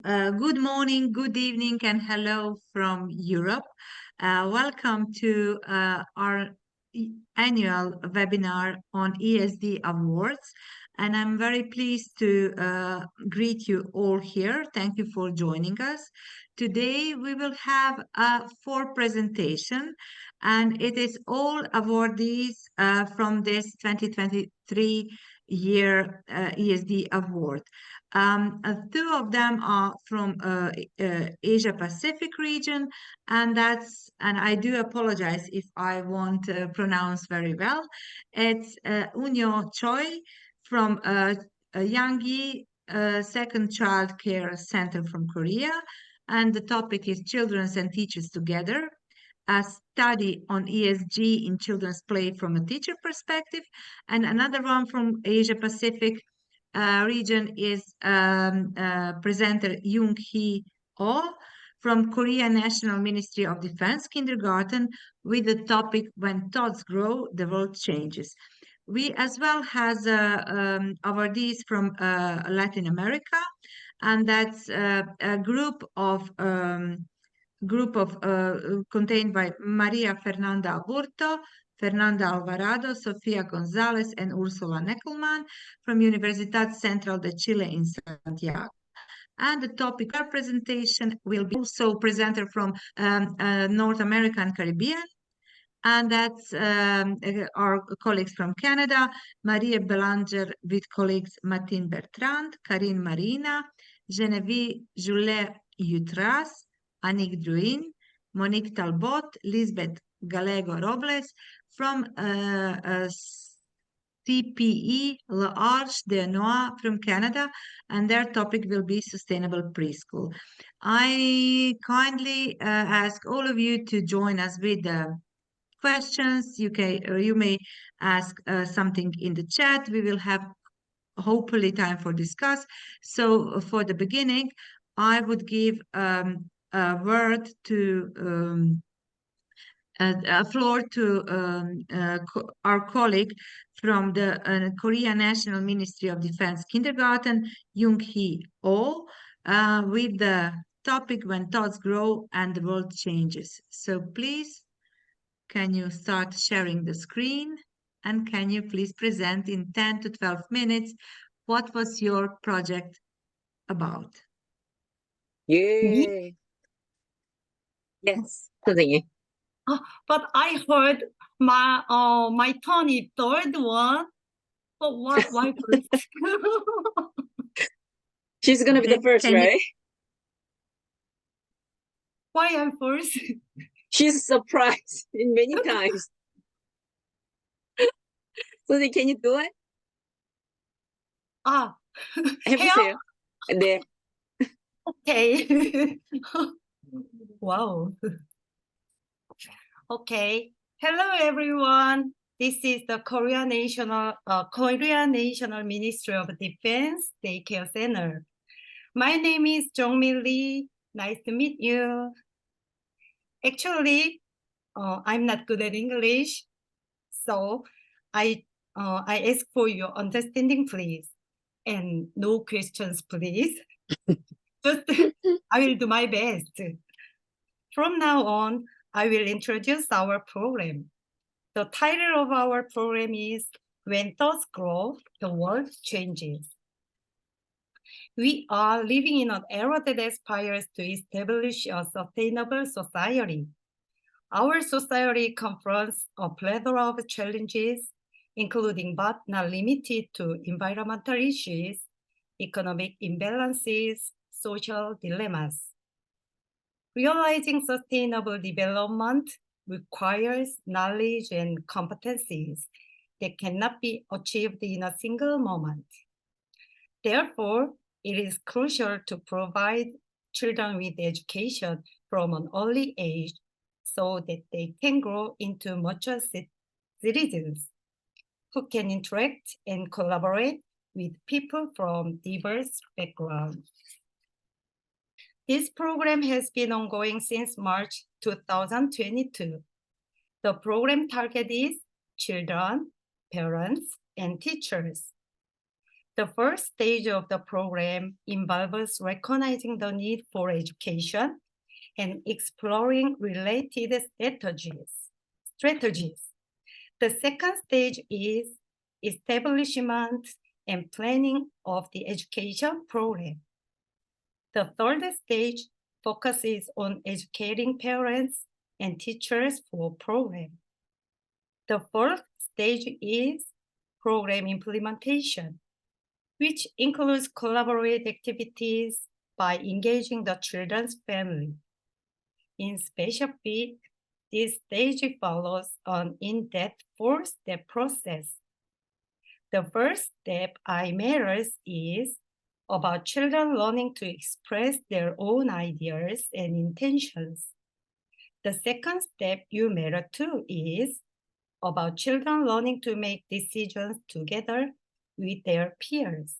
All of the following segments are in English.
Good morning, good evening, and hello from Europe. Welcome to our annual webinar on ESD Awards. And I'm very pleased to greet you all here. Thank you for joining us. Today, we will have a 4 presentation, and it is all awardees from this 2023 year ESD Award. 2 of them are from Asia Pacific region, and I do apologize if I won't pronounce very well. It's Eun-joo Choi from Yangji Second Childcare Center from Korea, and the topic is Children and Teachers Together, a study on ESG in children's play from a teacher perspective, and another one from Asia Pacific region is presenter Eun-joo from Korea National Ministry of Defense Kindergarten with the topic When Thoughts Grow, the World Changes. We as well has awardees from Latin America, and that's a group of contained by Maria Fernanda Aburto, Fernanda Alvarado, Sofia González, and Ursula Neculman from Universidad Central de Chile in Santiago. And the topic of our presentation will be also presenter from North America and Caribbean, and that's our colleagues from Canada, Maria Bélanger with colleagues Martine Bertrand, Carine Marina, Geneviève Goulet-Jutras, Annick Drouin, Monique Talbot, Lizbeth Gallego Robles from CPE Durable from Canada, and their topic will be sustainable preschool. I kindly ask all of you to join us with questions. You may ask something in the chat. We will have hopefully time for discuss. So for the beginning, I would give a word to a floor to our colleague from the Korea National Ministry of Defense Kindergarten, Eun-joo, with the topic When Thoughts Grow and the World Changes. So please, can you start sharing the screen? And can you please present in 10 to 12 minutes what was your project about? Yay! Yes, 선생님. But I heard my turn is third one. But why first? She's gonna be the first, right? Why I'm first? She's surprised in many times. 선생님, can you do it? 해보세요. 네. Okay. Wow. Okay. Hello, everyone. This is the Korea National Ministry of Defense Daycare Center. My name is Jongmin Lee. Nice to meet you. Actually, I'm not good at English, so I ask for your understanding, please, and no questions, please. Just I will do my best. From now on, I will introduce our program. The title of our program is When Thoughts Grow, the World Changes. We are living in an era that aspires to establish a sustainable society. Our society confronts a plethora of challenges, including but not limited to environmental issues, economic imbalances, social dilemmas. Realizing sustainable development requires knowledge and competencies that cannot be achieved in a single moment. Therefore, it is crucial to provide children with education from an early age so that they can grow into mature citizens who can interact and collaborate with people from diverse backgrounds. This program has been ongoing since March 2022. The program target is children, parents, and teachers. The first stage of the program involves recognizing the need for education and exploring related strategies. The second stage is establishment and planning of the education program. The third stage focuses on educating parents and teachers for program. The fourth stage is program implementation, which includes collaborative activities by engaging the children's family. In specific, this stage follows an in-depth four-step process. The first step, I matters, is about children learning to express their own ideas and intentions. The second step, you matter too, is about children learning to make decisions together with their peers,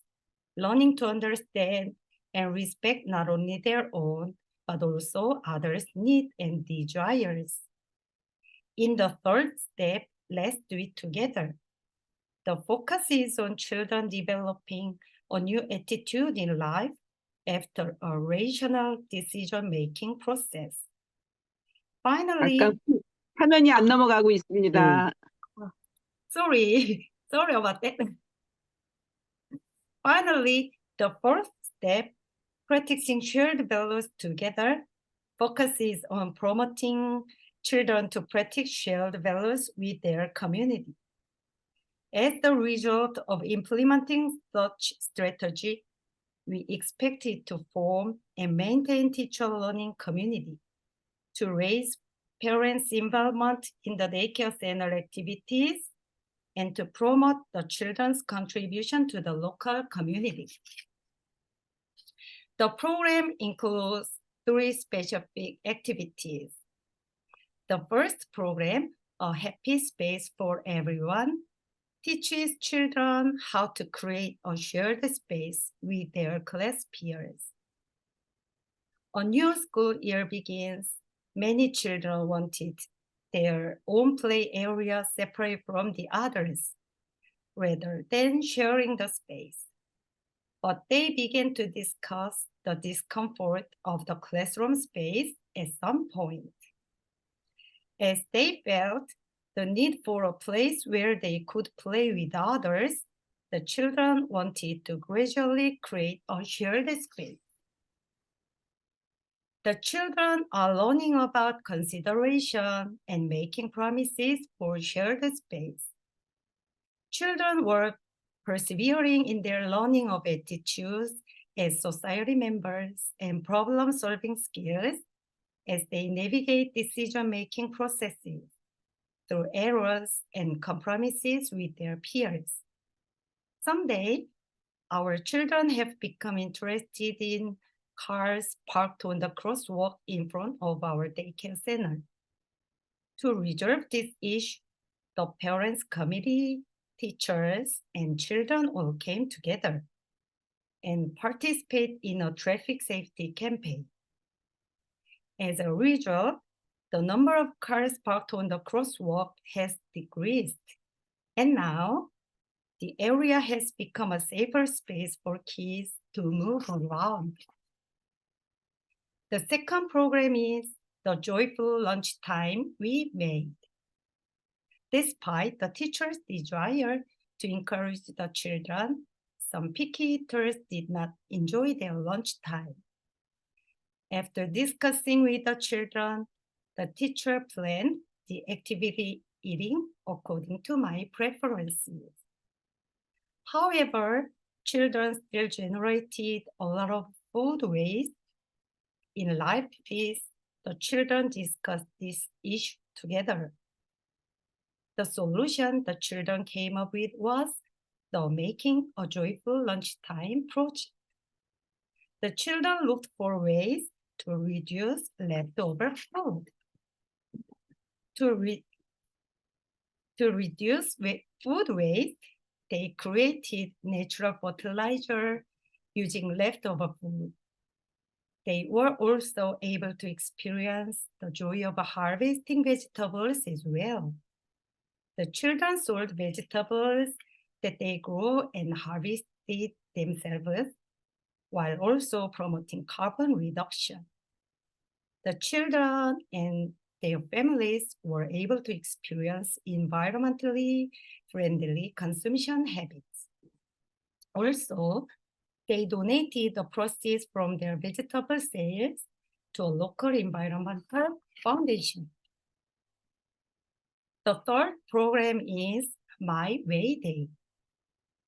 learning to understand and respect not only their own, but also others' needs and desires. In the third step, let's do it together. The focus is on children developing a new attitude in life after a rational decision-making process. Finally, 아까 화면이 안 넘어가고 있습니다. sorry about that. Finally, the fourth step, practicing shared values together, focuses on promoting children to practice shared values with their community. As the result of implementing such strategy, we expect it to form and maintain teacher learning community, to raise parents' involvement in the daycare center activities, and to promote the children's contribution to the local community. The program includes 3 specific activities. The first program, A Happy Space for Everyone, teaches children how to create a shared space with their class peers. A new school year begins. Many children wanted their own play area separate from the others, rather than sharing the space. But they began to discuss the discomfort of the classroom space at some point. As they felt the need for a place where they could play with others, the children wanted to gradually create a shared space. The children are learning about consideration and making promises for shared space. Children were persevering in their learning of attitudes as society members and problem-solving skills as they navigate decision-making processes through errors and compromises with their peers. Someday, our children have become interested in cars parked on the crosswalk in front of our daycare center. To resolve this issue, the parents' committee, teachers, and children all came together and participated in a traffic safety campaign. As a result, the number of cars parked on the crosswalk has decreased, and now the area has become a safer space for kids to move around. The second program is the joyful lunchtime we made. Despite the teacher's desire to encourage the children, some picky eaters did not enjoy their lunchtime. After discussing with the children, the teacher planned the activity eating according to my preferences. However, children still generated a lot of food waste. In live feast, the children discussed this issue together. The solution the children came up with was the Making a Joyful Lunchtime project. The children looked for ways to reduce leftover food. To reduce food waste, they created natural fertilizer using leftover food. They were also able to experience the joy of harvesting vegetables as well. The children sold vegetables that they grew and harvested feed themselves while also promoting carbon reduction. The children and their families were able to experience environmentally friendly consumption habits. Also, they donated the proceeds from their vegetable sales to a local environmental foundation. The third program is My Way Day.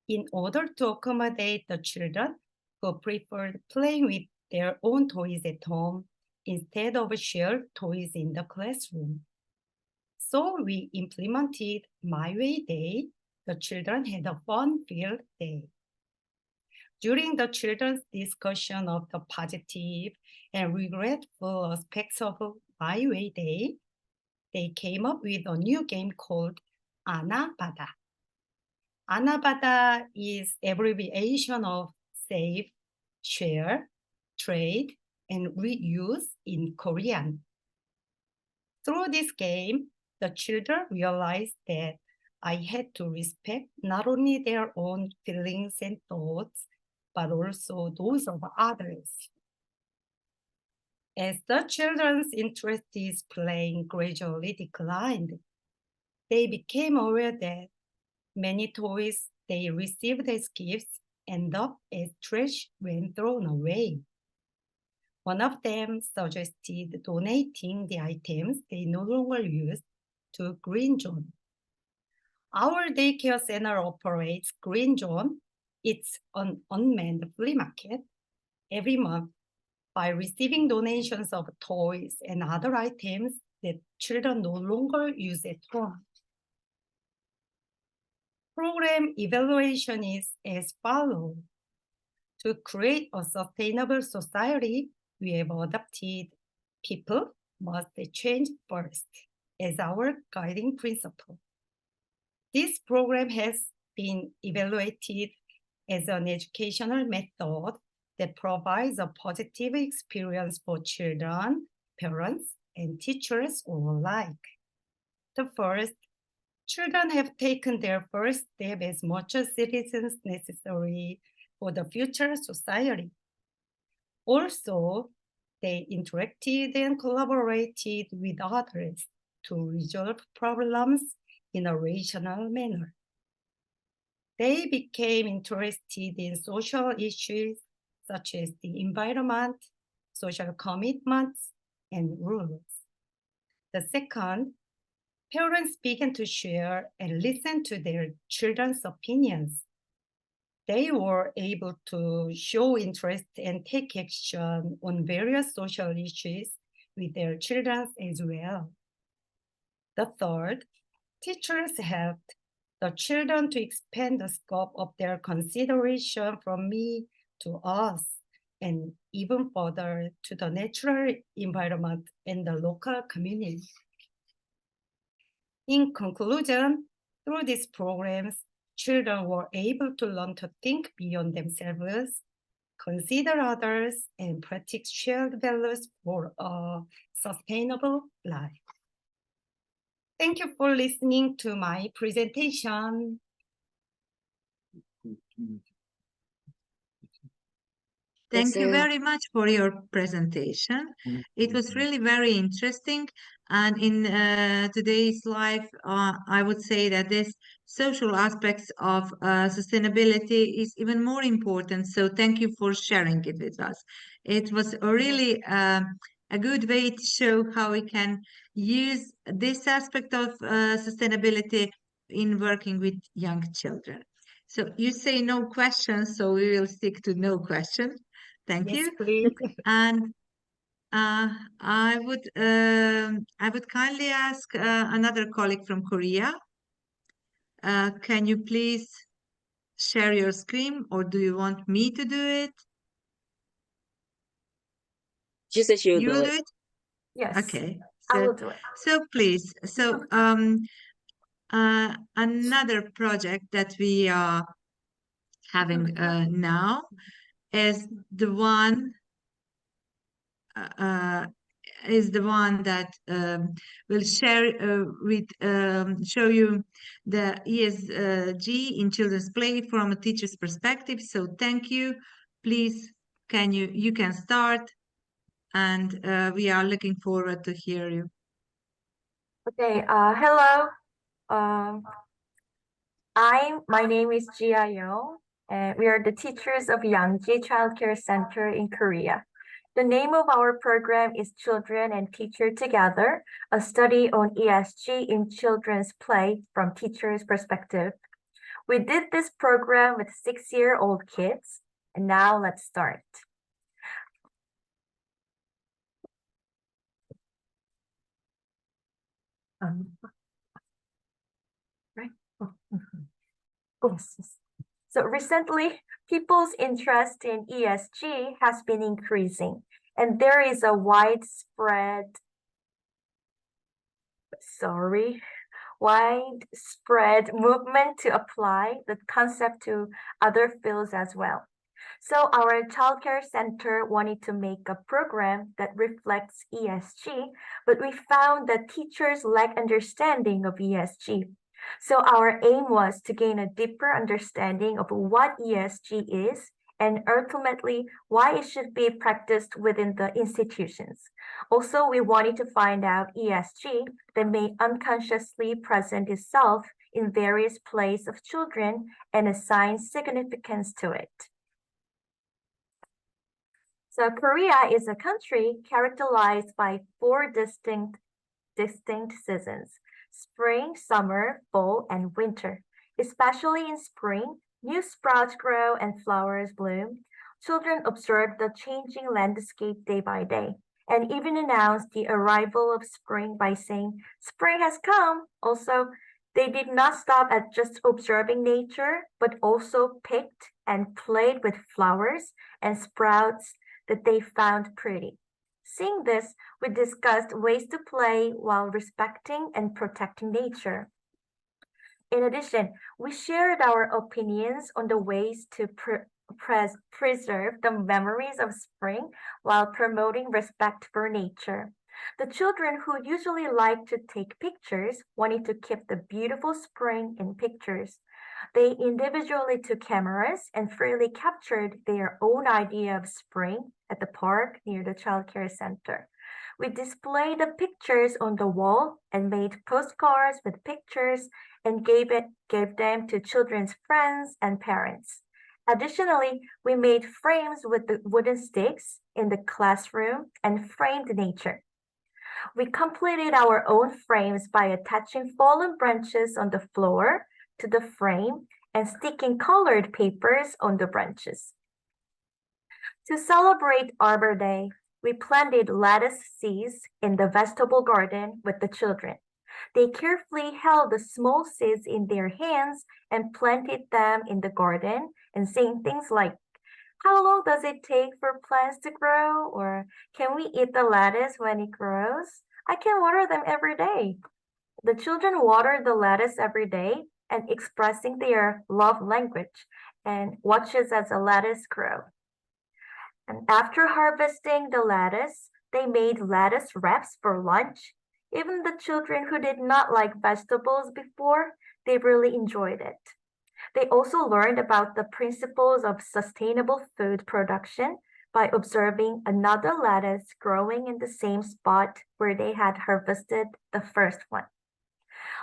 In order to accommodate the children who preferred playing with their own toys at home instead of shared toys in the classroom. So we implemented My Way Day. The children had a fun-filled day. During the children's discussion of the positive and regretful aspects of My Way Day, they came up with a new game called Anabada. Anabada is abbreviation of save, share, trade, and reuse in Korean. Through this game, the children realized that I had to respect not only their own feelings and thoughts, but also those of others. As the children's interest in playing gradually declined, they became aware that many toys they received as gifts end up as trash when thrown away. One of them suggested donating the items they no longer use to Green Zone. Our daycare center operates Green Zone. It's an unmanned flea market every month by receiving donations of toys and other items that children no longer use at home. Program evaluation is as follows. To create a sustainable society, we have adopted people must change first as our guiding principle. This program has been evaluated as an educational method that provides a positive experience for children, parents, and teachers alike. The first, children have taken their first step as much as citizens necessary for the future society. Also, they interacted and collaborated with others to resolve problems in a rational manner. They became interested in social issues such as the environment, social commitments, and rules. The second, parents began to share and listen to their children's opinions. They were able to show interest and take action on various social issues with their children as well. The third, teachers helped the children to expand the scope of their consideration from me to us, and even further to the natural environment and the local community. In conclusion, through these programs, children were able to learn to think beyond themselves, consider others, and practice shared values for a sustainable life. Thank you for listening to my presentation. Thank you Yes, very much for your presentation. It was really very interesting. And in today's life, I would say that this social aspects of sustainability is even more important. So thank you for sharing it with us. It was a really a good way to show how we can use this aspect of sustainability in working with young children. So you say no questions, so we will stick to no questions. Thank Yes, you. please. And I would kindly ask another colleague from Korea. Can you please share your screen, or do you want me to do it? She said she will You do will it. do it? Yes, Okay. I So, will do it. so please. So another project that we are having now is the one is the one that will show you the ESG in children's play from a teacher's perspective. So thank you. Please, you can start, and we are looking forward to hear you. Okay, hello. My name is Ji-yo, and we are the teachers of Yangji Childcare Center in Korea. The name of our program is Children and Teacher Together, a study on ESG in children's play from teacher's perspective. We did this program with 6-year-old kids, and now let's start. Right? Yes. So recently, people's interest in ESG has been increasing, and there is a widespread movement to apply the concept to other fields as well. So our childcare center wanted to make a program that reflects ESG, but we found that teachers lack understanding of ESG. So our aim was to gain a deeper understanding of what ESG is and ultimately why it should be practiced within the institutions. Also, we wanted to find out ESG that may unconsciously present itself in various plays of children and assign significance to it. So Korea is a country characterized by 4 distinct seasons: spring, summer, fall, and winter. Especially in spring, new sprouts grow and flowers bloom. Children observe the changing landscape day by day and even announce the arrival of spring by saying, "Spring has come." Also, they did not stop at just observing nature, but also picked and played with flowers and sprouts that they found pretty. Seeing this, we discussed ways to play while respecting and protecting nature. In addition, we shared our opinions on the ways to preserve the memories of spring while promoting respect for nature. The children who usually like to take pictures wanted to keep the beautiful spring in pictures. They individually took cameras and freely captured their own idea of spring at the park near the childcare center. We displayed the pictures on the wall and made postcards with pictures and gave them to children's friends and parents. Additionally, we made frames with the wooden sticks in the classroom and framed nature. We completed our own frames by attaching fallen branches on the floor to the frame and sticking colored papers on the branches. To celebrate Arbor Day, we planted lettuce seeds in the vegetable garden with the children. They carefully held the small seeds in their hands and planted them in the garden and saying things like, "How long does it take for plants to grow?" Or, "Can we eat the lettuce when it grows? I can water them every day." The children watered the lettuce every day and expressing their love language and watches as the lettuce grow. And after harvesting the lettuce, they made lettuce wraps for lunch. Even the children who did not like vegetables before, they really enjoyed it. They also learned about the principles of sustainable food production by observing another lettuce growing in the same spot where they had harvested the first one.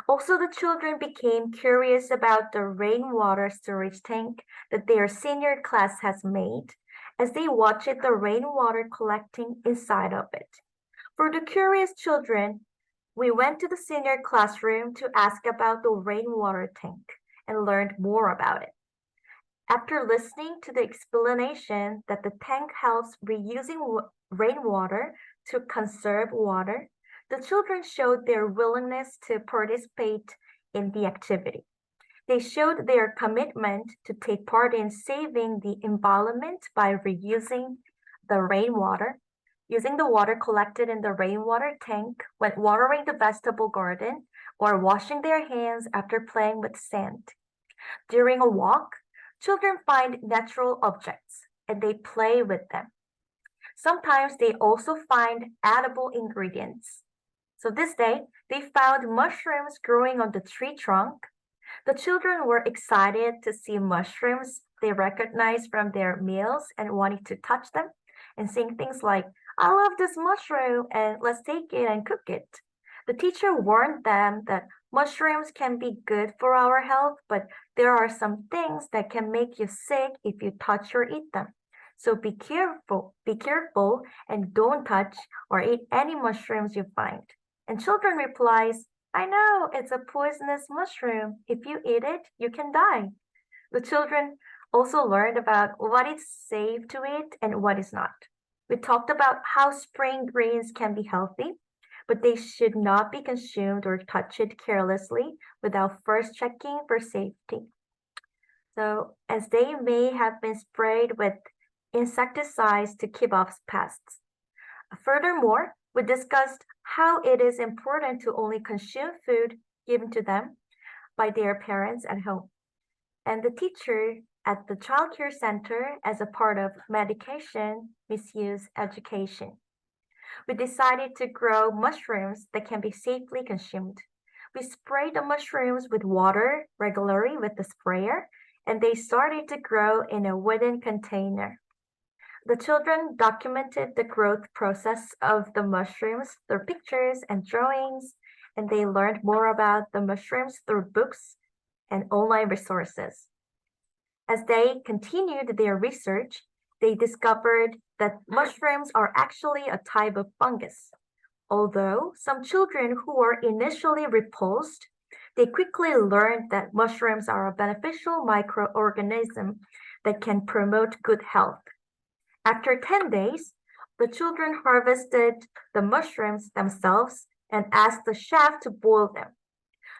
Also, the children became curious about the rainwater storage tank that their senior class has made as they watched the rainwater collecting inside of it. For the curious children, we went to the senior classroom to ask about the rainwater tank and learned more about it. After listening to the explanation that the tank helps reusing rainwater to conserve water, the children showed their willingness to participate in the activity. They showed their commitment to take part in saving the environment by reusing the rainwater, using the water collected in the rainwater tank when watering the vegetable garden, or washing their hands after playing with sand. During a walk, children find natural objects and they play with them. Sometimes they also find edible ingredients. So this day, they found mushrooms growing on the tree trunk. The children were excited to see mushrooms they recognized from their meals and wanted to touch them and saying things like, I love this mushroom and let's take it and cook it. The teacher warned them that mushrooms can be good for our health, but there are some things that can make you sick if you touch or eat them. So be careful, and don't touch or eat any mushrooms you find. And children replies, I know, it's a poisonous mushroom. If you eat it, you can die. The children also learned about what is safe to eat and what is not. We talked about how spring greens can be healthy, but they should not be consumed or touched carelessly without first checking for safety. So, as they may have been sprayed with insecticides to keep off pests. Furthermore, we discussed how it is important to only consume food given to them by their parents at home. And the teacher at the childcare center as a part of medication misuse education. We decided to grow mushrooms that can be safely consumed. We sprayed the mushrooms with water regularly with the sprayer, and they started to grow in a wooden container. The children documented the growth process of the mushrooms through pictures and drawings, and they learned more about the mushrooms through books and online resources. As they continued their research, they discovered that mushrooms are actually a type of fungus. Although some children who were initially repulsed, they quickly learned that mushrooms are a beneficial microorganism that can promote good health. After 10 days, the children harvested the mushrooms themselves and asked the chef to boil them.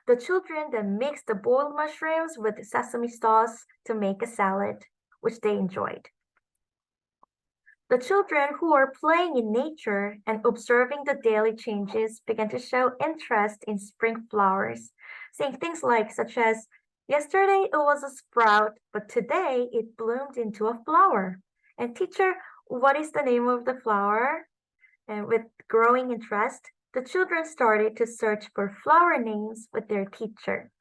The children then mixed the boiled mushrooms with sesame sauce to make a salad, which they enjoyed. The children who were playing in nature and observing the daily changes began to show interest in spring flowers, saying things like such as, yesterday it was a sprout, but today it bloomed into a flower. And teacher, what is the name of the flower? And with growing interest, the children started to search for flower names with their teacher.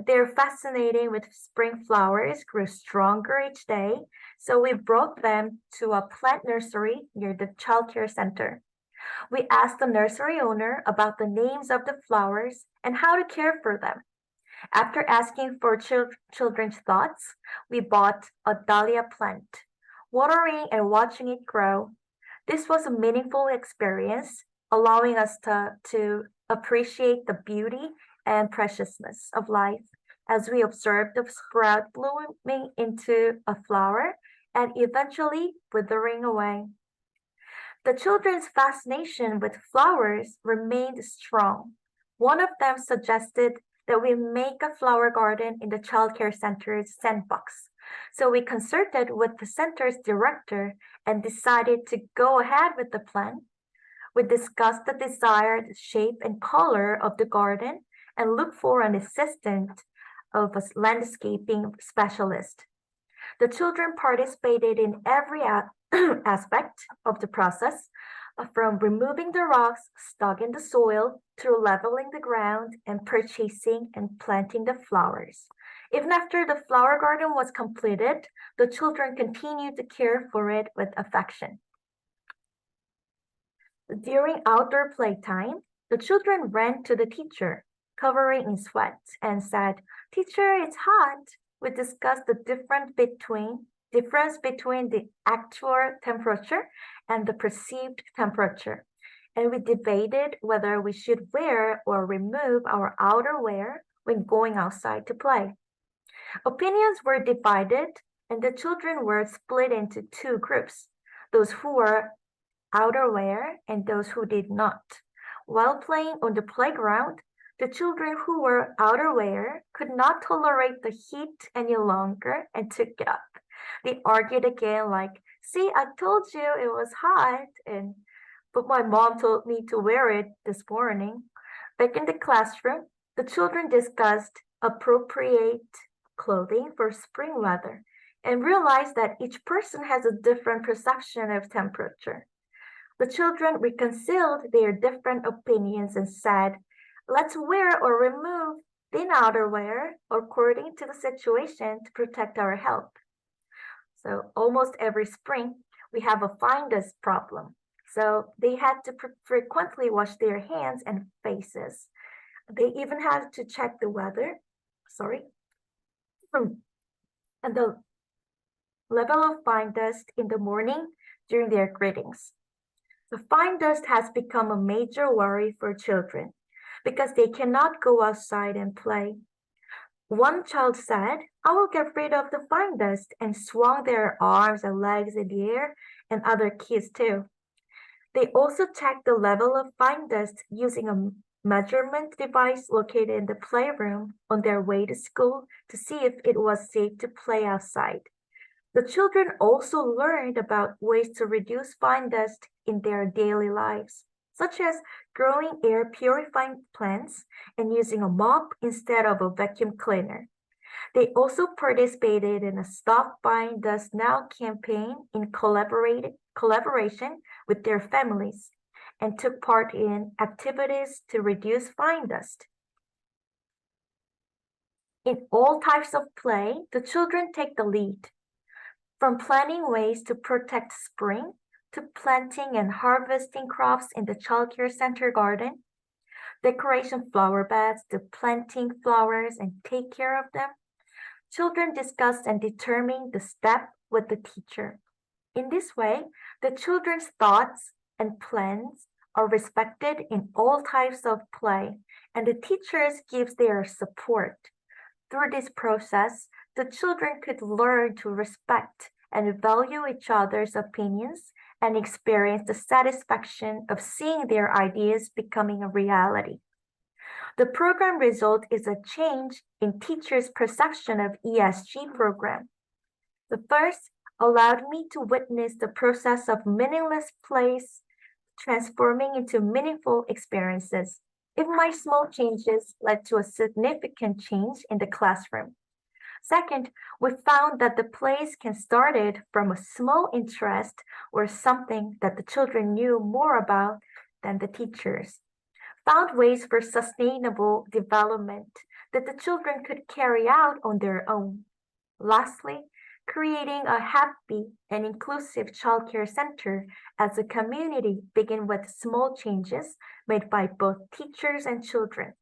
Their fascinating with spring flowers grew stronger each day, so we brought them to a plant nursery near the childcare center. We asked the nursery owner about the names of the flowers and how to care for them. After asking for children's thoughts, we bought a dahlia plant. Watering and watching it grow, this was a meaningful experience, allowing us to appreciate the beauty and preciousness of life as we observed the sprout blooming into a flower and eventually withering away. The children's fascination with flowers remained strong. One of them suggested that we make a flower garden in the childcare center's sandbox. So we consulted with the center's director and decided to go ahead with the plan. We discussed the desired shape and color of the garden and looked for an assistant of a landscaping specialist. The children participated in every aspect of the process, from removing the rocks stuck in the soil to leveling the ground and purchasing and planting the flowers. Even after the flower garden was completed, the children continued to care for it with affection. During outdoor playtime, the children ran to the teacher, covering in sweat, and said, "Teacher, it's hot." We discussed the difference between the actual temperature and the perceived temperature, and we debated whether we should wear or remove our outerwear when going outside to play. Opinions were divided, and the children were split into two groups, those who were outerwear and those who did not. While playing on the playground, the children who were outerwear could not tolerate the heat any longer and took it up. They argued again like, "See, I told you it was hot, but my mom told me to wear it this morning." Back in the classroom, the children discussed appropriate clothing for spring weather, and realized that each person has a different perception of temperature. The children reconciled their different opinions and said, let's wear or remove thin outerwear according to the situation to protect our health. So almost every spring, we have a find dust problem. So they had to frequently wash their hands and faces. They even had to check the weather, and the level of fine dust in the morning during their greetings. The fine dust has become a major worry for children because they cannot go outside and play. One child said, I will get rid of the fine dust, and swung their arms and legs in the air, and other kids too. They also checked the level of fine dust using a measurement device located in the playroom on their way to school to see if it was safe to play outside. The children also learned about ways to reduce fine dust in their daily lives, such as growing air purifying plants and using a mop instead of a vacuum cleaner. They also participated in a Stop Fine Dust Now campaign in collaboration with their families and took part in activities to reduce fine dust. In all types of play, the children take the lead. From planning ways to protect spring, to planting and harvesting crops in the childcare center garden, decoration flower beds, to planting flowers and take care of them, children discuss and determine the step with the teacher. In this way, the children's thoughts and plans are respected in all types of play, and the teachers give their support. Through this process, the children could learn to respect and value each other's opinions and experience the satisfaction of seeing their ideas becoming a reality. The program result is a change in teachers' perception of ESG program. The first allowed me to witness the process of meaningless plays transforming into meaningful experiences. If my small changes led to a significant change in the classroom. Second, we found that the plays can start from a small interest or something that the children knew more about than the teachers. Found ways for sustainable development that the children could carry out on their own. Lastly, creating a happy and inclusive childcare center as a community begin with small changes made by both teachers and children.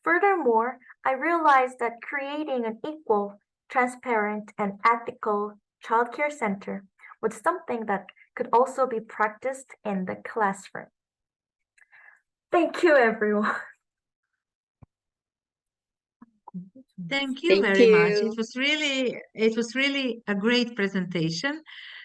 Furthermore, I realized that creating an equal, transparent, and ethical childcare center was something that could also be practiced in the classroom. Thank you, everyone. Thank you Thank very much. you. It was really a great presentation.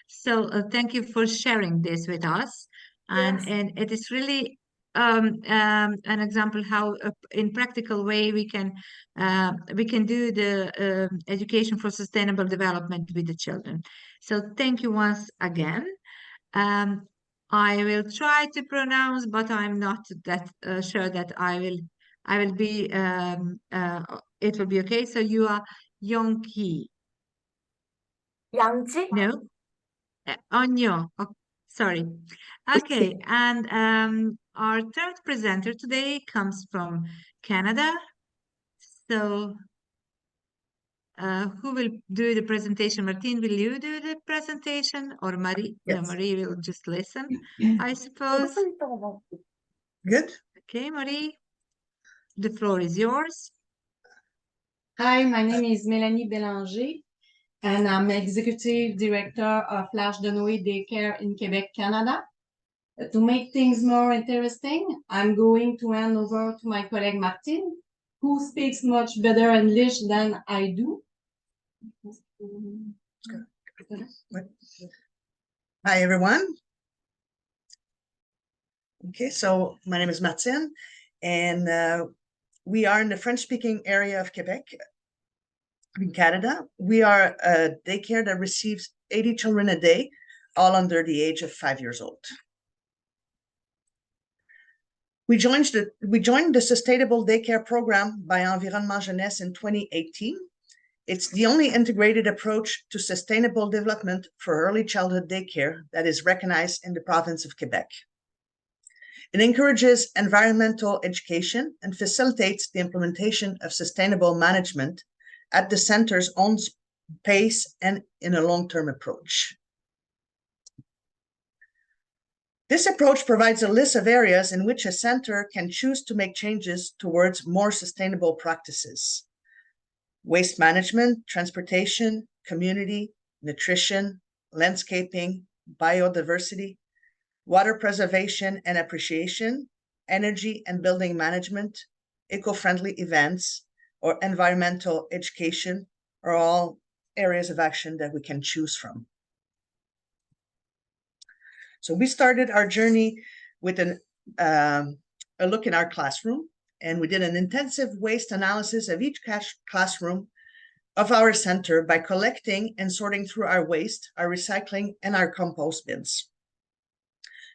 So thank you for sharing this with us. Yes. And it is really an example how in practical way we can do the education for sustainable development with the children. So thank you once again. I will try to pronounce, but I'm not that sure that I will be it will be okay. So you are Yongki. Yangji? No? Onyo. Oh, sorry. Okay, and our third presenter today comes from Canada. So who will do the presentation? Martine, will you do the presentation, or Marie? No, Yes. Marie will just listen, I suppose. Good. Okay, Marie, the floor is yours. Hi, my name is Mélanie Bélanger, and I'm Executive Director of L'Arche de Noé Daycare in Quebec, Canada. To make things more interesting, I'm going to hand over to my colleague Martine, who speaks much better English than I do. Hi, everyone. Okay, so my name is Martine, and we are in the French-speaking area of Quebec, in Canada. We are a daycare that receives 80 children a day, all under the age of 5 years old. We joined the Sustainable Daycare Program by Environnement Jeunesse in 2018, It's the only integrated approach to sustainable development for early childhood daycare that is recognized in the province of Quebec. It encourages environmental education and facilitates the implementation of sustainable management at the center's own pace and in a long-term approach. This approach provides a list of areas in which a center can choose to make changes towards more sustainable practices: waste management, transportation, community, nutrition, landscaping, biodiversity, water preservation and appreciation, energy and building management, eco-friendly events, or environmental education are all areas of action that we can choose from. So we started our journey with a look in our classroom, and we did an intensive waste analysis of each classroom of our center by collecting and sorting through our waste, our recycling, and our compost bins.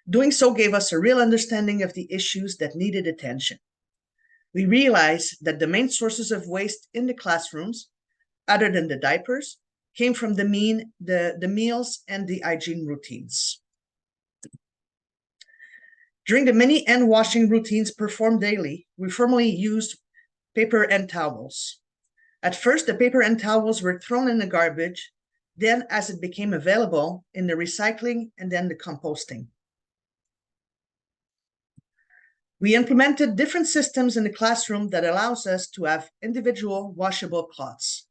Doing so gave us a real understanding of the issues that needed attention. We realized that the main sources of waste in the classrooms, other than the diapers, came from the meals and the hygiene routines. During the many hand washing routines performed daily, we formerly used paper and towels. At first, the paper and towels were thrown in the garbage, then as it became available, in the recycling and then the composting. We implemented different systems in the classroom that allows us to have individual washable cloths.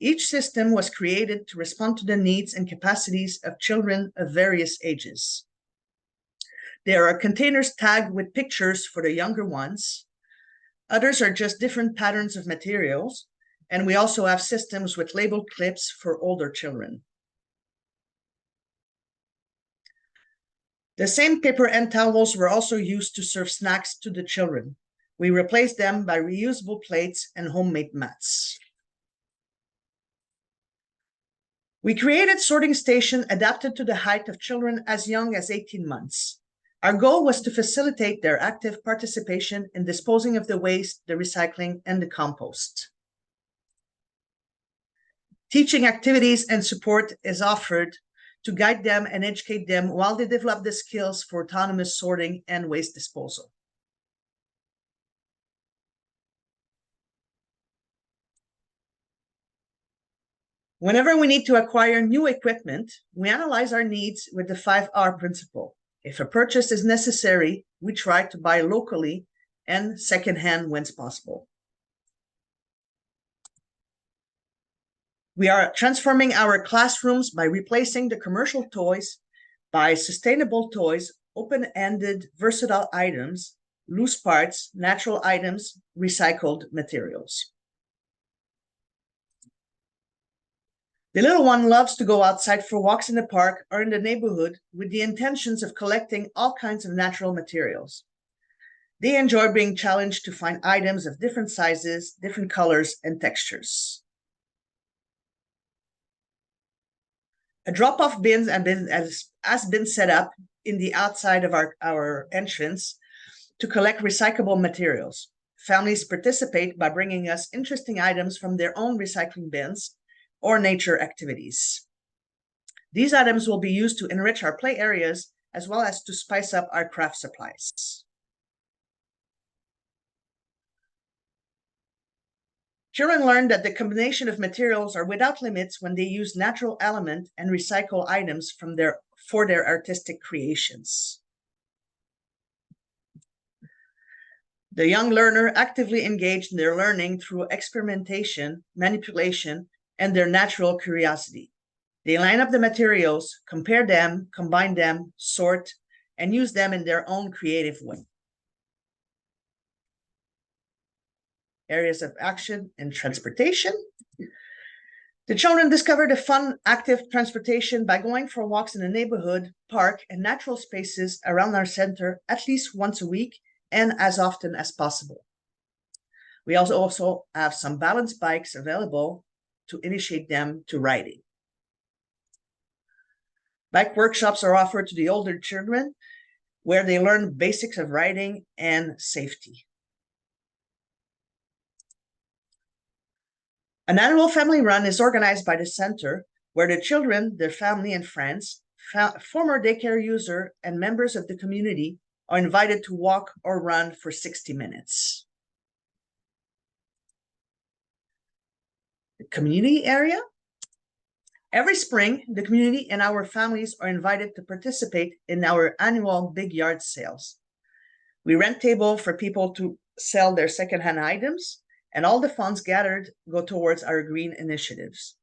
Each system was created to respond to the needs and capacities of children of various ages. There are containers tagged with pictures for the younger ones. Others are just different patterns of materials, and we also have systems with labeled clips for older children. The same paper and towels were also used to serve snacks to the children. We replaced them by reusable plates and homemade mats. We created sorting stations adapted to the height of children as young as 18 months. Our goal was to facilitate their active participation in disposing of the waste, the recycling, and the compost. Teaching activities and support is offered to guide them and educate them while they develop the skills for autonomous sorting and waste disposal. Whenever we need to acquire new equipment, we analyze our needs with the 5R principle. If a purchase is necessary, we try to buy locally and secondhand when possible. We are transforming our classrooms by replacing the commercial toys by sustainable toys, open-ended, versatile items, loose parts, natural items, recycled materials. The little one loves to go outside for walks in the park or in the neighborhood with the intentions of collecting all kinds of natural materials. They enjoy being challenged to find items of different sizes, different colors, and textures. A drop-off bin has been set up in the outside of our entrance to collect recyclable materials. Families participate by bringing us interesting items from their own recycling bins or nature activities. These items will be used to enrich our play areas as well as to spice up our craft supplies. Children learn that the combination of materials are without limits when they use natural element and recycle items for their artistic creations. The young learner actively engaged in their learning through experimentation, manipulation, and their natural curiosity. They line up the materials, compare them, combine them, sort, and use them in their own creative way. Areas of action and transportation. The children discovered a fun, active transportation by going for walks in the neighborhood, park, and natural spaces around our center at least once a week and as often as possible. We also have some balance bikes available to initiate them to riding. Bike workshops are offered to the older children where they learn basics of riding and safety. An annual family run is organized by the center, where the children, their family and friends, former daycare user, and members of the community are invited to walk or run for 60 minutes. The community area. Every spring, the community and our families are invited to participate in our annual big yard sales. We rent tables for people to sell their secondhand items, and all the funds gathered go towards our green initiatives.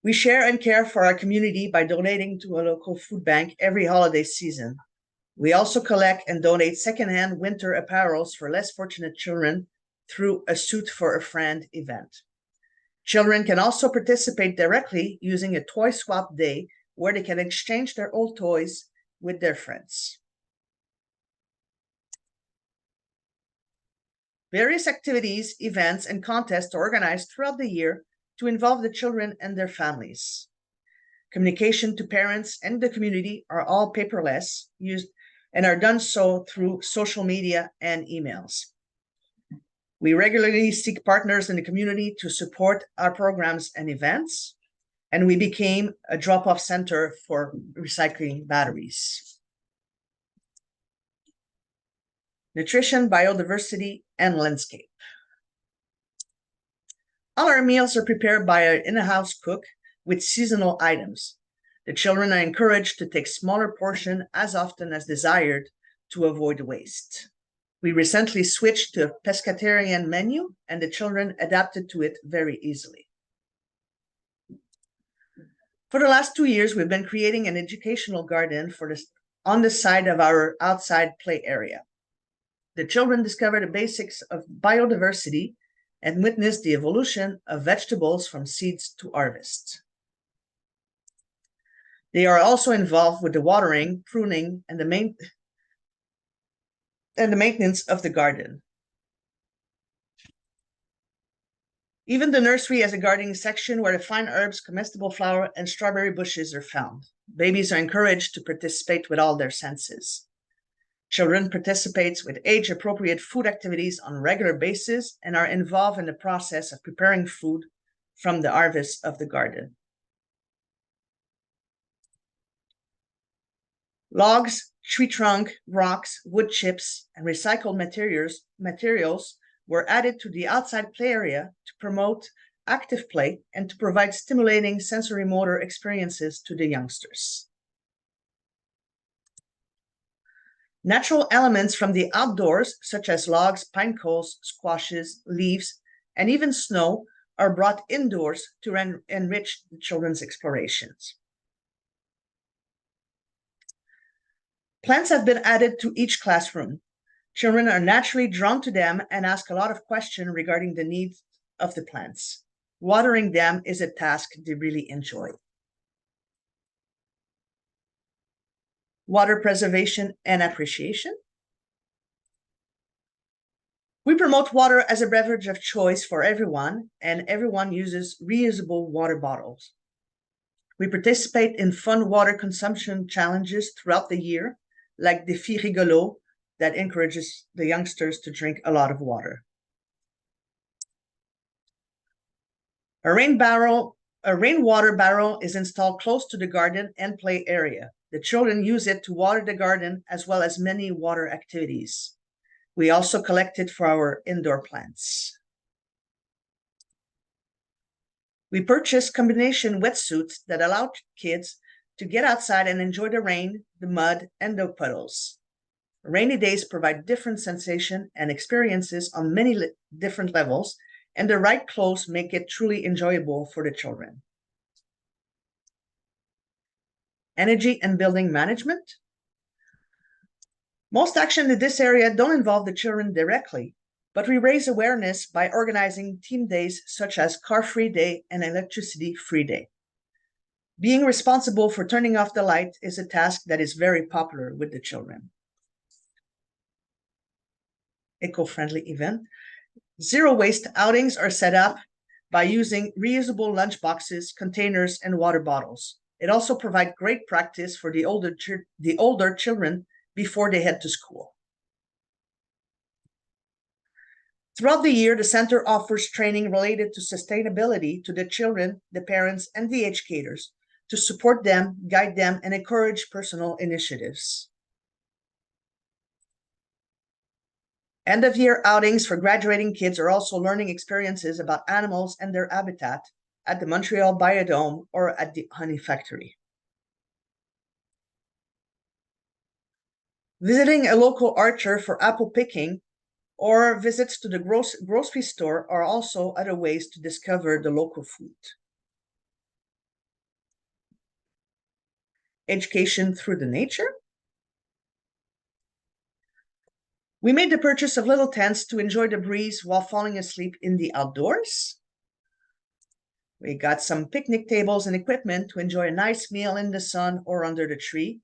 We share and care for our community by donating to a local food bank every holiday season. We also collect and donate secondhand winter apparels for less fortunate children through a Suit for a Friend event. Children can also participate directly using a toy swap day where they can exchange their old toys with their friends. Various activities, events, and contests are organized throughout the year to involve the children and their families. Communication to parents and the community are all paperless, used and are done so through social media and emails. We regularly seek partners in the community to support our programs and events, and we became a drop-off center for recycling batteries. Nutrition, biodiversity, and landscape. All our meals are prepared by an in-house cook with seasonal items. The children are encouraged to take smaller portions as often as desired to avoid waste. We recently switched to a pescatarian menu, and the children adapted to it very easily. For the last 2 years, we've been creating an educational garden on the side of our outside play area. The children discover the basics of biodiversity and witness the evolution of vegetables from seeds to harvest. They are also involved with the watering, pruning, and the maintenance of the garden. Even the nursery has a gardening section where the fine herbs, comestible flower, and strawberry bushes are found. Babies are encouraged to participate with all their senses. Children participate with age-appropriate food activities on a regular basis and are involved in the process of preparing food from the harvest of the garden. Logs, tree trunk, rocks, wood chips, and recycled materials were added to the outside play area to promote active play and to provide stimulating sensory motor experiences to the youngsters. Natural elements from the outdoors, such as logs, pine cones, squashes, leaves, and even snow, are brought indoors to enrich the children's explorations. Plants have been added to each classroom. Children are naturally drawn to them and ask a lot of questions regarding the needs of the plants. Watering them is a task they really enjoy. Water preservation and appreciation. We promote water as a beverage of choice for everyone, and everyone uses reusable water bottles. We participate in fun water consumption challenges throughout the year, like Défi Rigolo, that encourages the youngsters to drink a lot of water. A rainwater barrel is installed close to the garden and play area. The children use it to water the garden as well as many water activities. We also collect it for our indoor plants. We purchase combination wetsuits that allow kids to get outside and enjoy the rain, the mud, and the puddles. Rainy days provide different sensations and experiences on many different levels, and the right clothes make it truly enjoyable for the children. Energy and building management. Most actions in this area don't involve the children directly, but we raise awareness by organizing team days such as Car-Free Day and Electricity-Free Day. Being responsible for turning off the light is a task that is very popular with the children. Eco-friendly event. Zero waste outings are set up by using reusable lunch boxes, containers, and water bottles. It also provides great practice for the older children before they head to school. Throughout the year, the center offers training related to sustainability to the children, the parents, and the educators to support them, guide them, and encourage personal initiatives. End-of-year outings for graduating kids are also learning experiences about animals and their habitat at the Montreal Biodome or at the Honey Factory. Visiting a local archer for apple picking or visits to the grocery store are also other ways to discover the local food. Education through the nature. We made the purchase of little tents to enjoy the breeze while falling asleep in the outdoors. We got some picnic tables and equipment to enjoy a nice meal in the sun or under the tree.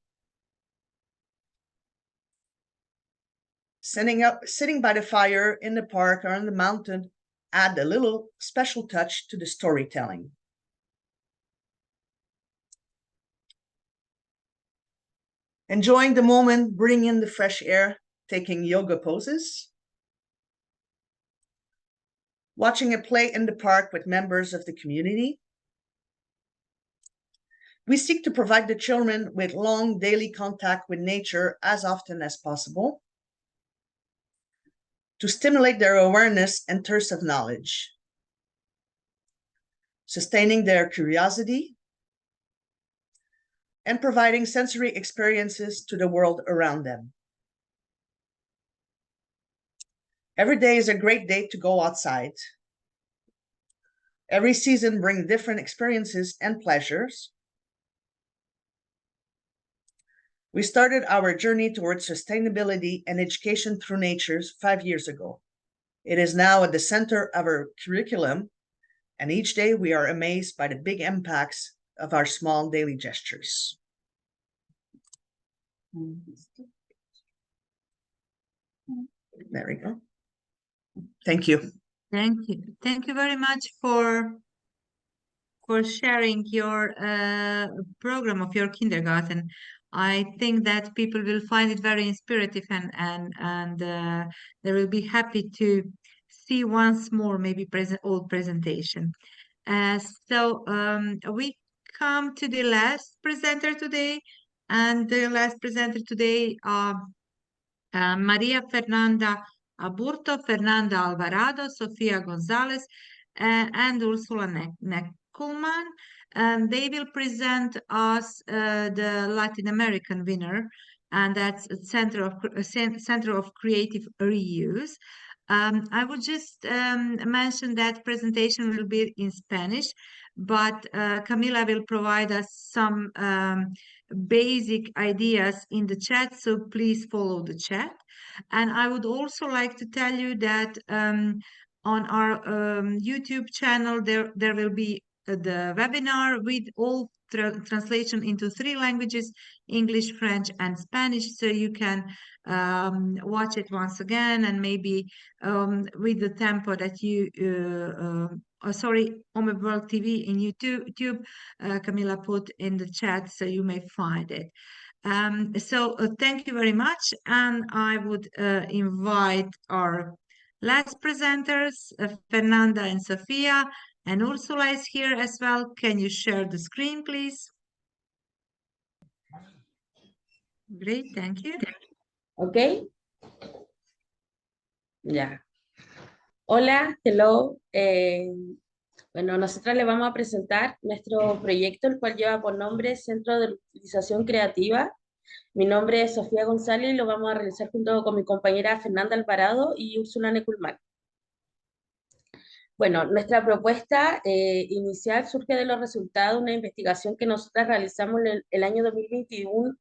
Sitting by the fire in the park or on the mountain add a little special touch to the storytelling. Enjoying the moment, breathing in the fresh air, taking yoga poses. Watching a play in the park with members of the community. We seek to provide the children with long daily contact with nature as often as possible, to stimulate their awareness and thirst of knowledge, sustaining their curiosity, and providing sensory experiences to the world around them. Every day is a great day to go outside. Every season brings different experiences and pleasures. We started our journey towards sustainability and education through nature 5 years ago. It is now at the center of our curriculum, and each day we are amazed by the big impacts of our small daily gestures. There we go. Thank you. Thank you. Thank you very much for sharing your program of your kindergarten. I think that people will find it very inspirative and they will be happy to see once more maybe old presentation. So we come to the last presenter today, and the last presenter today Maria Fernanda Aburto, Fernanda Alvarado, Sofia González, and Ursula Neculman. They will present us the Latin American winner, and that's Center of Creative Reuse. I would just mention that presentation will be in Spanish, but Camila will provide us some basic ideas in the chat, so please follow the chat. And I would also like to tell you that on our YouTube channel, there will be the webinar with all translation into 3 languages, English, French, and Spanish, so you can watch it once again, and maybe with the tempo that you Home World TV in YouTube, Camila put in the chat, so you may find it. So thank you very much, and I would invite our last presenters, Fernanda and Sofia, and Ursula is here as well. Can you share the screen, please? Great, thank you. Okay. Ya. Hola, hello. Bueno, nosotros les vamos a presentar nuestro proyecto, el cual lleva por nombre Centro de Utilización Creativa. Mi nombre es Sofía González y lo vamos a realizar junto con mi compañera Fernanda Alvarado y Ursula Neculman. Bueno, nuestra propuesta inicial surge de los resultados de una investigación que nosotras realizamos en el año 2021,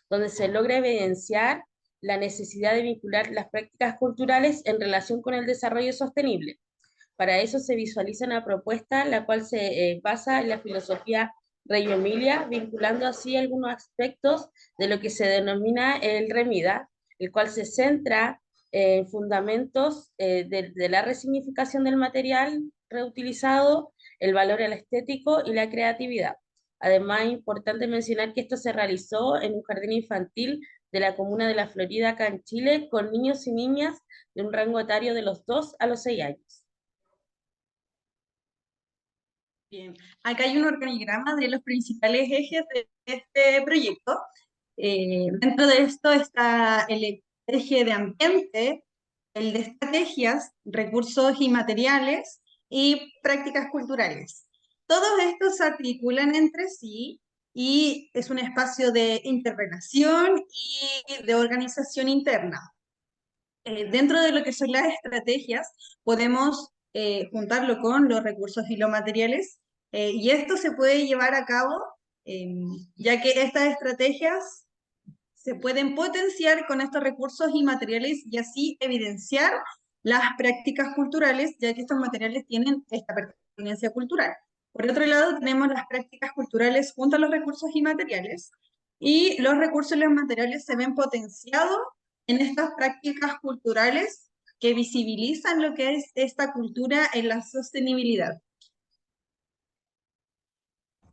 donde se logra evidenciar la necesidad de vincular las prácticas culturales en relación con el desarrollo sostenible. Para eso se visualiza una propuesta la cual se basa en la filosofía Reggio Emilia, vinculando así algunos aspectos de lo que se denomina el Remida, el cual se centra en fundamentos de la resignificación del material reutilizado, el valor al estético y la creatividad. Además, es importante mencionar que esto se realizó en un jardín infantil de la comuna de La Florida, acá en Chile, con niños y niñas de un rango etario de los 2 a los 6 años. Bien, acá hay un organigrama de los principales ejes de este proyecto. Dentro de esto está el eje de ambiente, el de estrategias, recursos y materiales y prácticas culturales. Todos estos se articulan entre sí y es un espacio de interrelación y de organización interna. Dentro de lo que son las estrategias, podemos juntarlo con los recursos y los materiales, y esto se puede llevar a cabo, ya que estas estrategias se pueden potenciar con estos recursos y materiales y así evidenciar las prácticas culturales, ya que estos materiales tienen esta pertenencia cultural. Por otro lado, tenemos las prácticas culturales junto a los recursos y materiales, y los recursos y los materiales se ven potenciados en estas prácticas culturales que visibilizan lo que es esta cultura en la sostenibilidad.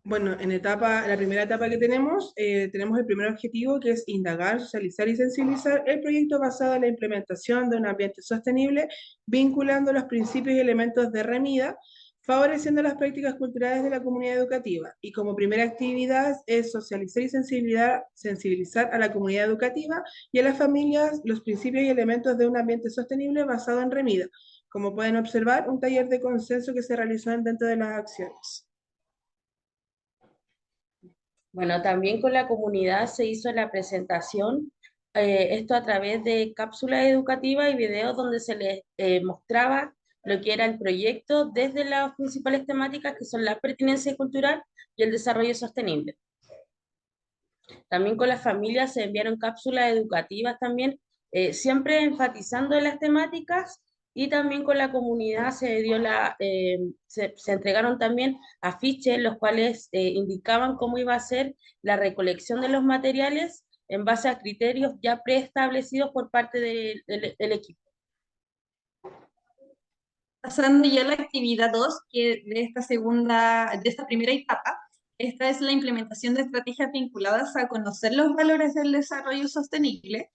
Bueno, la primera etapa que tenemos el primer objetivo, que es indagar, socializar y sensibilizar el proyecto basado en la implementación de un ambiente sostenible, vinculando los principios y elementos de REMIDA, favoreciendo las prácticas culturales de la comunidad educativa. Y como primera actividad es socializar y sensibilizar a la comunidad educativa y a las familias los principios y elementos de un ambiente sostenible basado en REMIDA. Como pueden observar, un taller de consenso que se realizó dentro de las acciones. Bueno, también con la comunidad se hizo la presentación, esto a través de cápsulas educativas y videos donde se les mostraba lo que era el proyecto desde las principales temáticas que son la pertinencia cultural y el desarrollo sostenible. También con las familias se enviaron cápsulas educativas también, siempre enfatizando las temáticas, y también con la comunidad se entregaron también afiches, los cuales indicaban cómo iba a ser la recolección de los materiales en base a criterios ya preestablecidos por parte del equipo. Pasando ya a la actividad 2, que de esta primera etapa, esta es la implementación de estrategias vinculadas a conocer los valores del desarrollo sostenible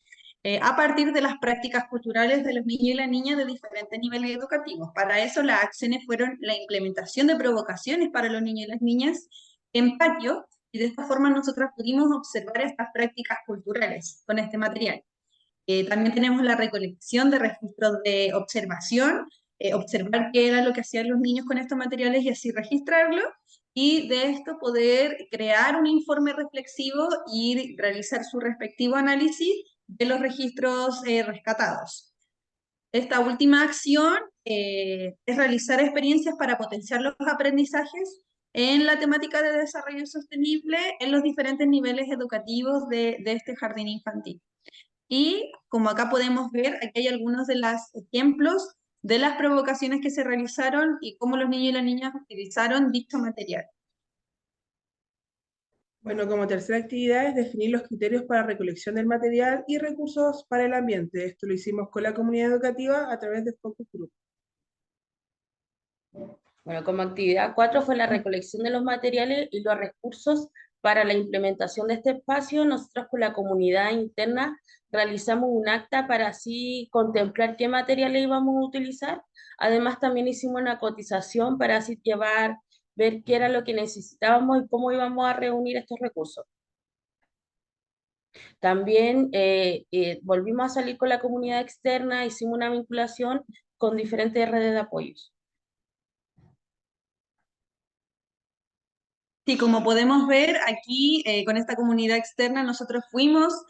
a partir de las prácticas culturales de los niños y las niñas de diferentes niveles educativos. Para eso las acciones fueron la implementación de provocaciones para los niños y las niñas en patio, y de esta forma nosotros pudimos observar estas prácticas culturales con este material. También tenemos la recolección de registros de observación, observar qué era lo que hacían los niños con estos materiales y así registrarlo, y de esto poder crear un informe reflexivo y realizar su respectivo análisis de los registros rescatados. Esta última acción es realizar experiencias para potenciar los aprendizajes en la temática de desarrollo sostenible en los diferentes niveles educativos de este jardín infantil. Y como acá podemos ver, aquí hay algunos de los ejemplos de las provocaciones que se realizaron y cómo los niños y las niñas utilizaron dicho material. Bueno, como tercera actividad es definir los criterios para recolección del material y recursos para el ambiente. Esto lo hicimos con la comunidad educativa a través de focus group. Bueno, como actividad 4 fue la recolección de los materiales y los recursos para la implementación de este espacio. Nosotros con la comunidad interna realizamos un acta para así contemplar qué materiales íbamos a utilizar. Además también hicimos una cotización para así ver qué era lo que necesitábamos y cómo íbamos a reunir estos recursos. También volvimos a salir con la comunidad externa, hicimos una vinculación con diferentes redes de apoyos. Sí, como podemos ver aquí con esta comunidad externa nosotros fuimos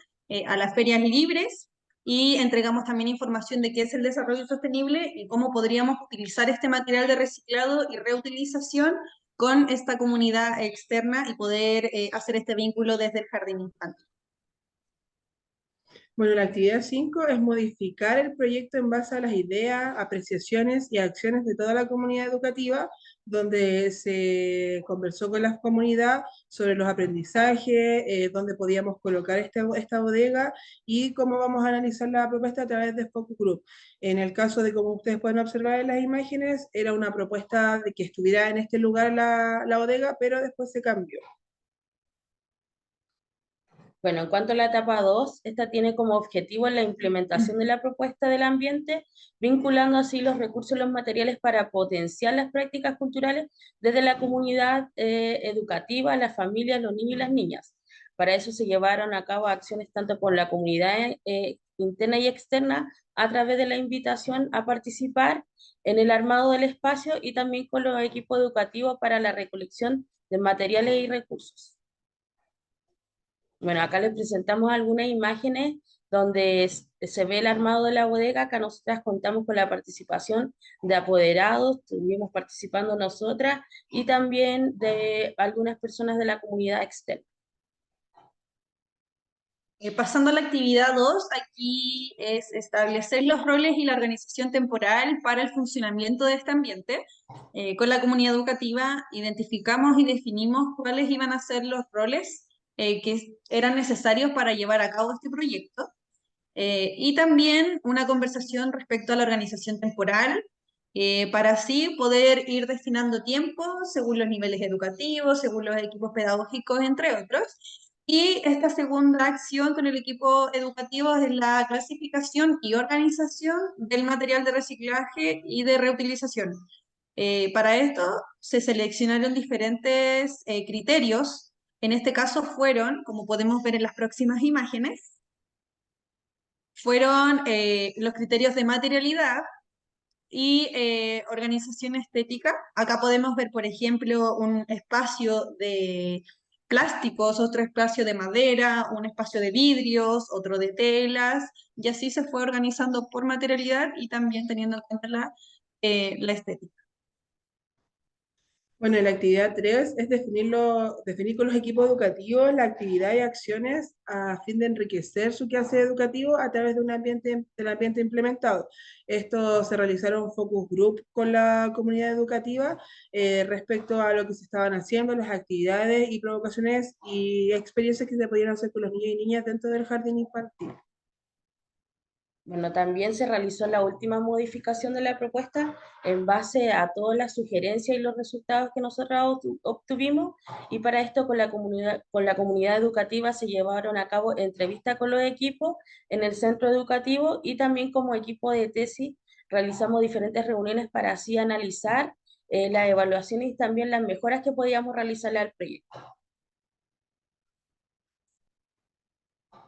a las ferias libres y entregamos también información de qué es el desarrollo sostenible y cómo podríamos utilizar este material de reciclado y reutilización con esta comunidad externa y poder hacer este vínculo desde el jardín infantil. Bueno, la actividad 5 es modificar el proyecto en base a las ideas, apreciaciones y acciones de toda la comunidad educativa, donde se conversó con la comunidad sobre los aprendizajes, dónde podíamos colocar esta bodega y cómo vamos a analizar la propuesta a través de Focus Group. En el caso de, como ustedes pueden observar en las imágenes, era una propuesta de que estuviera en este lugar la bodega, pero después se cambió. Bueno, en cuanto a la etapa 2, esta tiene como objetivo la implementación de la propuesta del ambiente, vinculando así los recursos y los materiales para potenciar las prácticas culturales desde la comunidad educativa, las familias, los niños y las niñas. Para eso se llevaron a cabo acciones tanto por la comunidad interna y externa, a través de la invitación a participar en el armado del espacio y también con los equipos educativos para la recolección de materiales y recursos. Bueno, acá les presentamos algunas imágenes donde se ve el armado de la bodega. Acá nosotras contamos con la participación de apoderados, estuvimos participando nosotras y también de algunas personas de la comunidad externa. Pasando a la actividad 2, aquí es establecer los roles y la organización temporal para el funcionamiento de este ambiente. Con la comunidad educativa identificamos y definimos cuáles iban a ser los roles que eran necesarios para llevar a cabo este proyecto. Y también una conversación respecto a la organización temporal, para así poder ir destinando tiempo según los niveles educativos, según los equipos pedagógicos, entre otros. Y esta segunda acción con el equipo educativo es la clasificación y organización del material de reciclaje y de reutilización. Para esto se seleccionaron diferentes criterios. En este caso fueron, como podemos ver en las próximas imágenes, fueron los criterios de materialidad y organización estética. Acá podemos ver, por ejemplo, un espacio de plásticos, otro espacio de madera, un espacio de vidrios, otro de telas, y así se fue organizando por materialidad y también teniendo en cuenta la estética. Bueno, la actividad 3 es definir con los equipos educativos la actividad y acciones a fin de enriquecer su quehacer educativo a través de del ambiente implementado. Esto se realizaron focus group con la comunidad educativa respecto a lo que se estaban haciendo, las actividades y provocaciones y experiencias que se podían hacer con los niños y niñas dentro del jardín infantil. Bueno, también se realizó la última modificación de la propuesta en base a todas las sugerencias y los resultados que nosotros obtuvimos, y para esto con la comunidad educativa se llevaron a cabo entrevistas con los equipos en el centro educativo, y también como equipo de tesis realizamos diferentes reuniones para así analizar las evaluaciones y también las mejoras que podíamos realizarle al proyecto.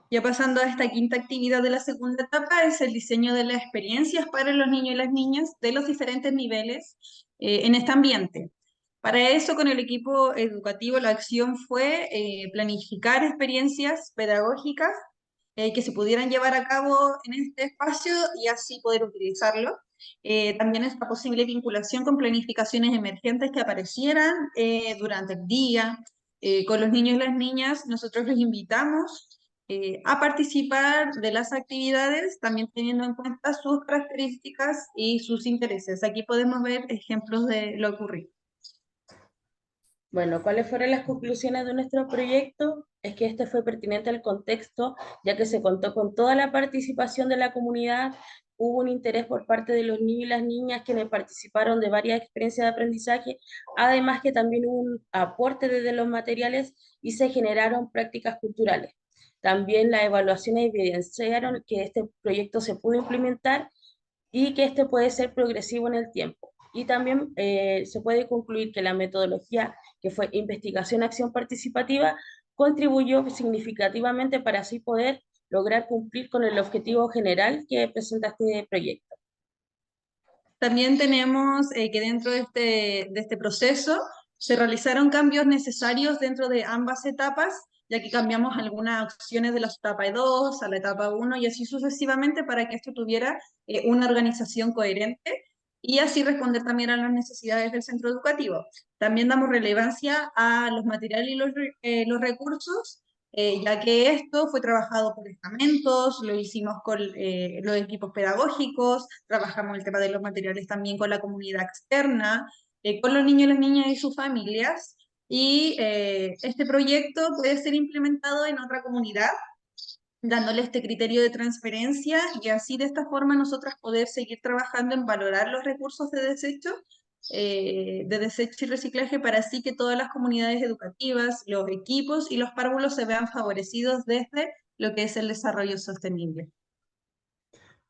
Ya pasando a esta quinta actividad de la segunda etapa, es el diseño de las experiencias para los niños y las niñas de los diferentes niveles en este ambiente. Para eso, con el equipo educativo, la acción fue planificar experiencias pedagógicas que se pudieran llevar a cabo en este espacio y así poder utilizarlo. También esta posible vinculación con planificaciones emergentes que aparecieran durante el día. Con los niños y las niñas, nosotros los invitamos a participar de las actividades, también teniendo en cuenta sus características y sus intereses. Aquí podemos ver ejemplos de lo ocurrido. Bueno, ¿cuáles fueron las conclusiones de nuestro proyecto? Es que este fue pertinente al contexto, ya que se contó con toda la participación de la comunidad, hubo un interés por parte de los niños y las niñas quienes participaron de varias experiencias de aprendizaje, además que también hubo un aporte desde los materiales y se generaron prácticas culturales. También las evaluaciones evidenciaron que este proyecto se pudo implementar y que este puede ser progresivo en el tiempo. Y también se puede concluir que la metodología, que fue investigación-acción participativa, contribuyó significativamente para así poder lograr cumplir con el objetivo general que presenta este proyecto. También tenemos que dentro de este proceso se realizaron cambios necesarios dentro de ambas etapas, ya que cambiamos algunas acciones de la etapa 2 a la etapa 1 y así sucesivamente para que esto tuviera una organización coherente y así responder también a las necesidades del centro educativo. También damos relevancia a los materiales y los recursos, ya que esto fue trabajado por estamentos, lo hicimos con los equipos pedagógicos, trabajamos el tema de los materiales también con la comunidad externa, con los niños y las niñas y sus familias, y este proyecto puede ser implementado en otra comunidad, dándole este criterio de transferencia y así de esta forma nosotras poder seguir trabajando en valorar los recursos de desecho de desecho y reciclaje para así que todas las comunidades educativas, los equipos y los párvulos se vean favorecidos desde lo que es el desarrollo sostenible.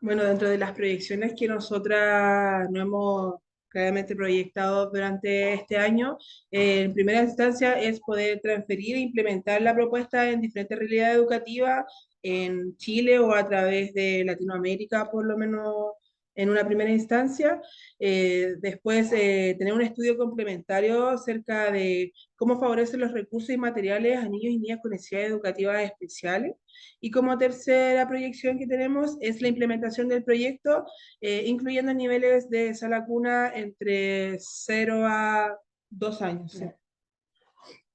Bueno, dentro de las proyecciones que nosotras no hemos claramente proyectado durante este año, en primera instancia es poder transferir e implementar la propuesta en diferentes realidades educativas en Chile o a través de Latinoamérica, por lo menos en una primera instancia. Después, tener un estudio complementario acerca de cómo favorecen los recursos y materiales a niños y niñas con necesidades educativas especiales. Y como tercera proyección que tenemos es la implementación del proyecto, incluyendo niveles de sala cuna entre 0 a 2 años. ¿Sí?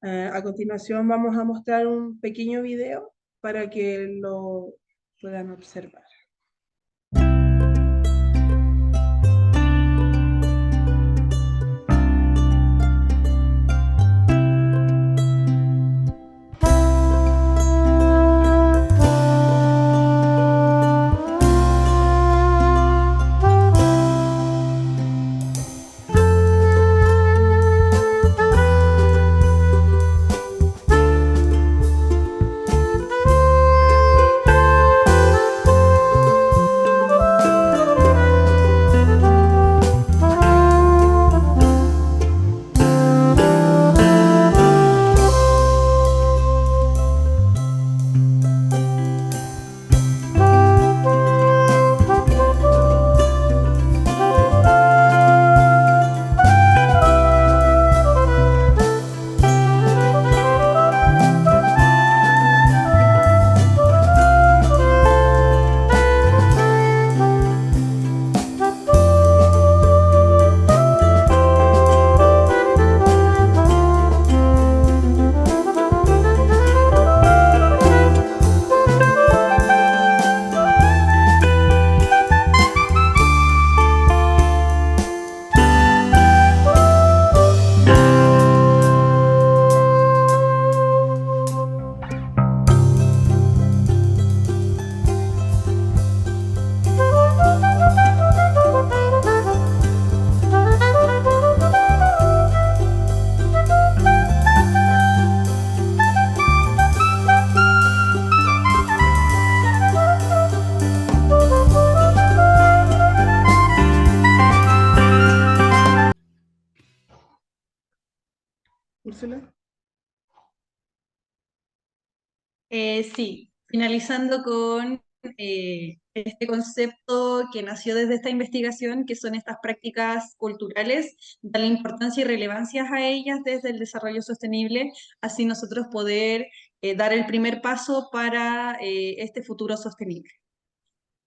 A continuación vamos a mostrar un pequeño video para que lo puedan observar. Ursula. Sí, finalizando con este concepto que nació desde esta investigación, que son estas prácticas culturales, darle importancia y relevancia a ellas desde el desarrollo sostenible, así nosotros poder dar el primer paso para este futuro sostenible.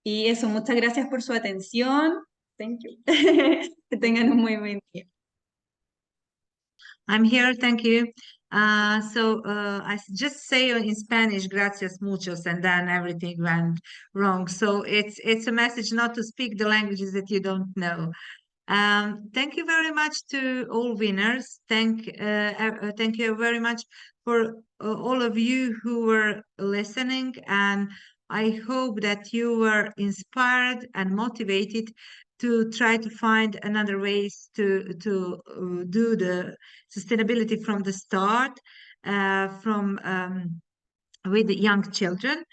Y eso, muchas gracias por su atención. Thank you. Que tengan un muy buen día. I'm here, thank you. I just say in Spanish, gracias muchos, and then everything went wrong. So it's a message not to speak the languages that you don't know. Thank you very much to all winners. Thank you very much for all of you who were listening, and I hope that you were inspired and motivated to try to find another ways to do the sustainability from the start, with the young children.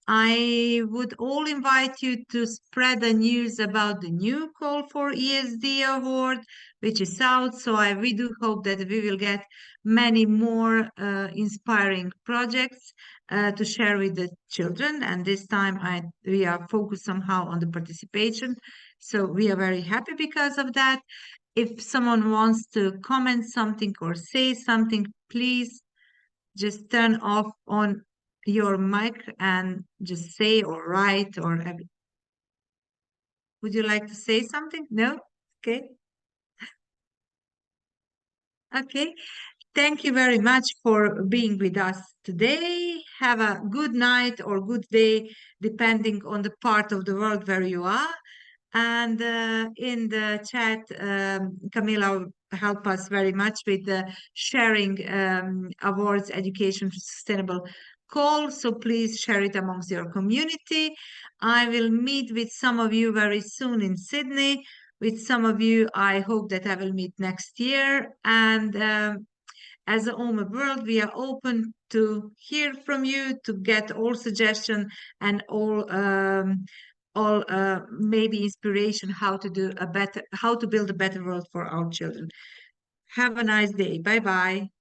I would all invite you to spread the news about the new call for ESD award, which is out. So we do hope that we will get many more inspiring projects to share with the children. And this time we are focused somehow on the participation. So we are very happy because of that. If someone wants to comment something or say something, please just turn off on your mic and just say or write or everything. Would you like to say something? No? Okay. Okay. Thank you very much for being with us today. Have a good night or good day, depending on the part of the world where you are. And in the chat, Camila help us very much with sharing awards education for sustainable call. So please share it amongst your community. I will meet with some of you very soon in Sydney with some of you. I hope that I will meet next year. And as a Oma World, we are open to hear from you, to get all suggestions and all maybe inspiration how to build a better world for our children. Have a nice day. Bye bye.